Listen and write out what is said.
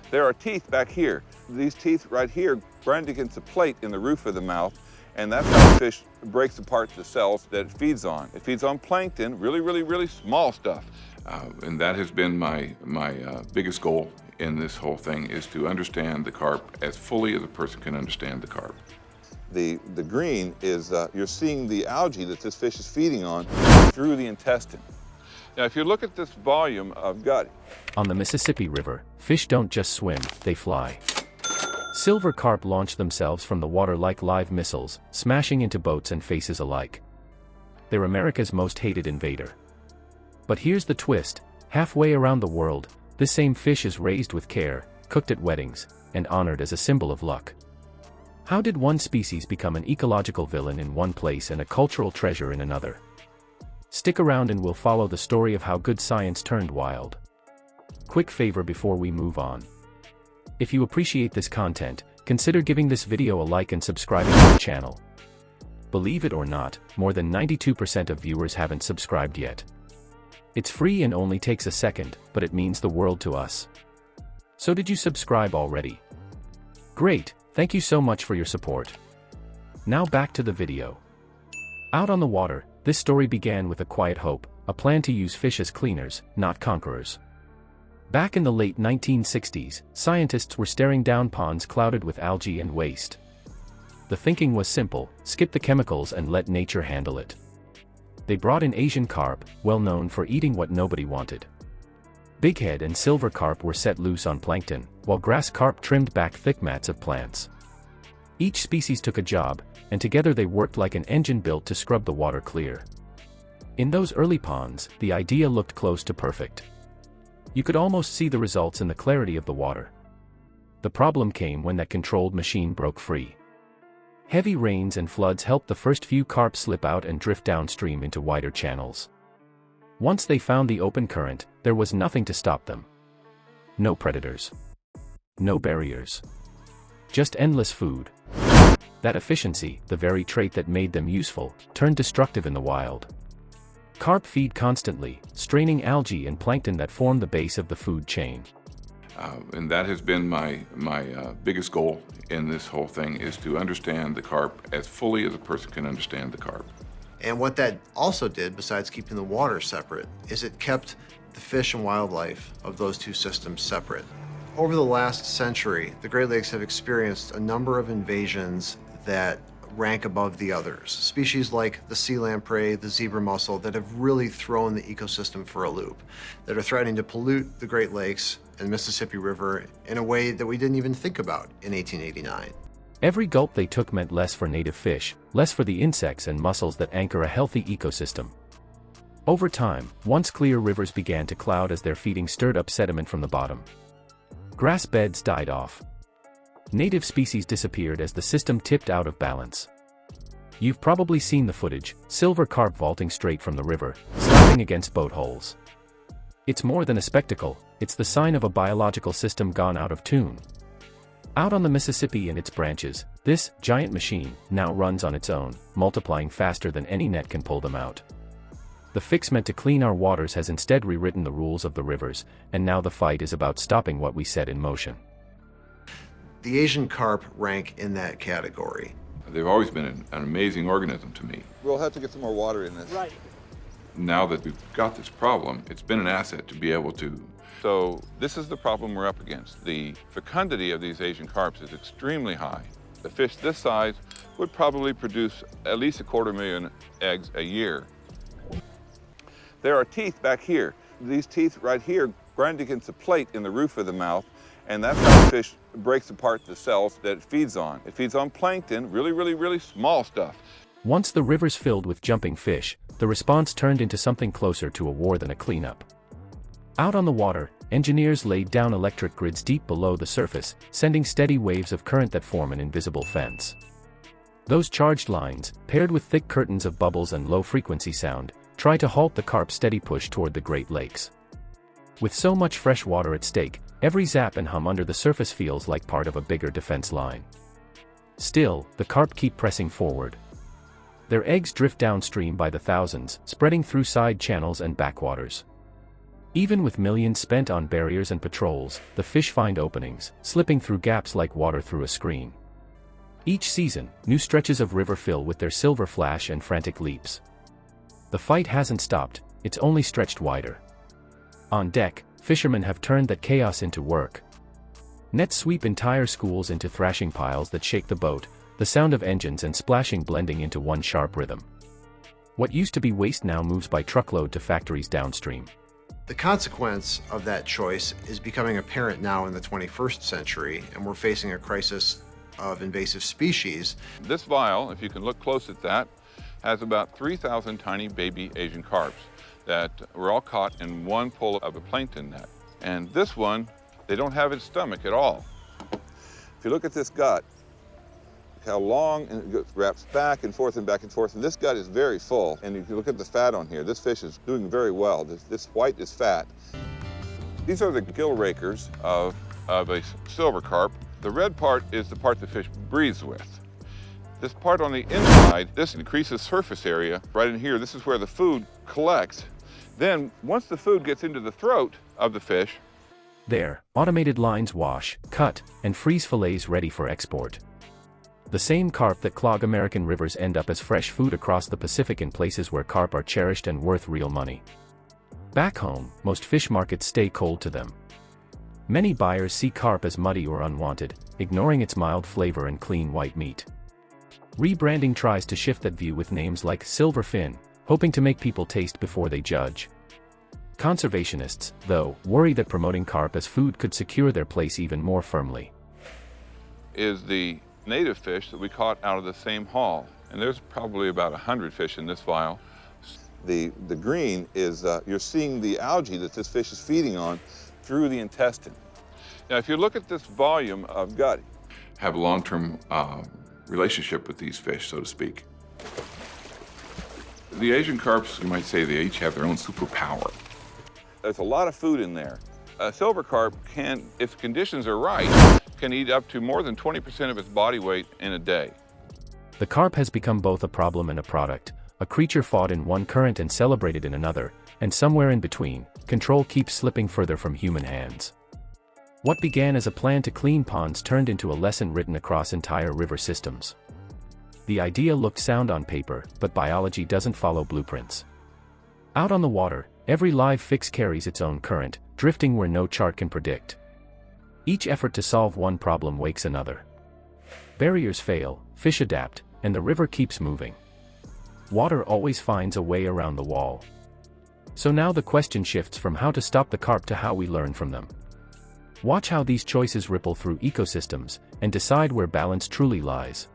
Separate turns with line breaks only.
There are teeth back here. These teeth right here grind against a plate in the roof of the mouth, and that's how the fish breaks apart the cells that it feeds on. It feeds on plankton, really small stuff.
And that has been my biggest goal in this whole thing, is to understand the carp as fully as a person can understand the carp.
The green is, you're seeing the algae that this fish is feeding on through the intestine. Now, if you look at this volume of gut.
On the Mississippi River, fish don't just swim, they fly. Silver carp launch themselves from the water like live missiles, smashing into boats and faces alike. They're America's most hated invader. But here's the twist: halfway around the world, this same fish is raised with care, cooked at weddings, and honored as a symbol of luck. How did one species become an ecological villain in one place and a cultural treasure in another? Stick around and we'll follow the story of how good science turned wild. Quick favor before we move on. If you appreciate this content, consider giving this video a like and subscribing to the channel. Believe it or not, more than 92% of viewers haven't subscribed yet. It's free and only takes a second, but it means the world to us. So did you subscribe already? Great, thank you so much for your support. Now back to the video. Out on the water, this story began with a quiet hope, a plan to use fish as cleaners, not conquerors. Back in the late 1960s, scientists were staring down ponds clouded with algae and waste. The thinking was simple: skip the chemicals and let nature handle it. They brought in Asian carp, well known for eating what nobody wanted. Bighead and silver carp were set loose on plankton, while grass carp trimmed back thick mats of plants. Each species took a job, and together they worked like an engine built to scrub the water clear. In those early ponds, the idea looked close to perfect. You could almost see the results in the clarity of the water. The problem came when that controlled machine broke free. Heavy rains and floods helped the first few carp slip out and drift downstream into wider channels. Once they found the open current, there was nothing to stop them. No predators. No barriers. Just endless food. That efficiency, the very trait that made them useful, turned destructive in the wild. Carp feed constantly, straining algae and plankton that form the base of the food chain.
And that has been my biggest goal in this whole thing, is to understand the carp as fully as a person can understand the carp.
And what that also did, besides keeping the water separate, is it kept the fish and wildlife of those two systems separate. Over the last century, the Great Lakes have experienced a number of invasions that rank above the others. Species like the sea lamprey, the zebra mussel, that have really thrown the ecosystem for a loop, that are threatening to pollute the Great Lakes and Mississippi River in a way that we didn't even think about in 1889.
Every gulp they took meant less for native fish, less for the insects and mussels that anchor a healthy ecosystem. Over time, once clear rivers began to cloud as their feeding stirred up sediment from the bottom. Grass beds died off. Native species disappeared as the system tipped out of balance. You've probably seen the footage: silver carp vaulting straight from the river, slapping against boat hulls. It's more than a spectacle, it's the sign of a biological system gone out of tune. Out on the Mississippi and its branches, this giant machine now runs on its own, multiplying faster than any net can pull them out. The fix meant to clean our waters has instead rewritten the rules of the rivers, and now the fight is about stopping what we set in motion.
The Asian carp rank in that category.
They've always been an amazing organism to me.
We'll have to get some more water in this.
Right.
Now that we've got this problem, it's been an asset to be able to.
So this is the problem we're up against. The fecundity of these Asian carps is extremely high. A fish this size would probably produce at least 250,000 eggs a year. There are teeth back here. These teeth right here grind against a plate in the roof of the mouth, and that's how the fish breaks apart the cells that it feeds on. It feeds on plankton, really small stuff.
Once the rivers filled with jumping fish, the response turned into something closer to a war than a cleanup. Out on the water, engineers laid down electric grids deep below the surface, sending steady waves of current that form an invisible fence. Those charged lines, paired with thick curtains of bubbles and low-frequency sound, try to halt the carp's steady push toward the Great Lakes. With so much fresh water at stake, every zap and hum under the surface feels like part of a bigger defense line. Still, the carp keep pressing forward. Their eggs drift downstream by the thousands, spreading through side channels and backwaters. Even with millions spent on barriers and patrols, the fish find openings, slipping through gaps like water through a screen. Each season, new stretches of river fill with their silver flash and frantic leaps. The fight hasn't stopped, it's only stretched wider. On deck, fishermen have turned that chaos into work. Nets sweep entire schools into thrashing piles that shake the boat, the sound of engines and splashing blending into one sharp rhythm. What used to be waste now moves by truckload to factories downstream.
The consequence of that choice is becoming apparent now in the 21st century, and we're facing a crisis of invasive species.
This vial, if you can look close at that, has about 3,000 tiny baby Asian carps that were all caught in one pull of a plankton net. And this one, they don't have its stomach at all. If you look at this gut, look how long, and it wraps back and forth, and this gut is very full. And if you look at the fat on here, this fish is doing very well. This white is fat. These are the gill rakers of a silver carp. The red part is the part the fish breathes with. This part on the inside, this increases surface area. Right in here, this is where the food collects. Then, once the food gets into the throat of the fish,
there, automated lines wash, cut, and freeze fillets ready for export. The same carp that clog American rivers end up as fresh food across the Pacific in places where carp are cherished and worth real money. Back home, most fish markets stay cold to them. Many buyers see carp as muddy or unwanted, ignoring its mild flavor and clean white meat. Rebranding tries to shift that view with names like silverfin, hoping to make people taste before they judge. Conservationists, though, worry that promoting carp as food could secure their place even more firmly.
Is the native fish that we caught out of the same haul. And there's probably about 100 fish in this vial. The green is, you're seeing the algae that this fish is feeding on through the intestine. Now, if you look at this volume of gut,
Have a long-term relationship with these fish, so to speak. The Asian carps, you might say, they each have their own superpower.
there's a lot of food in there. A silver carp can, if conditions are right, can eat up to more than 20% of its body weight in a day.
The carp has become both a problem and a product, a creature fought in one current and celebrated in another, and somewhere in between, control keeps slipping further from human hands. What began as a plan to clean ponds turned into a lesson written across entire river systems. The idea looked sound on paper, but biology doesn't follow blueprints. Out on the water, every live fix carries its own current, drifting where no chart can predict. Each effort to solve one problem wakes another. Barriers fail, fish adapt, and the river keeps moving. Water always finds a way around the wall. So now the question shifts from how to stop the carp to how we learn from them. Watch how these choices ripple through ecosystems, and decide where balance truly lies.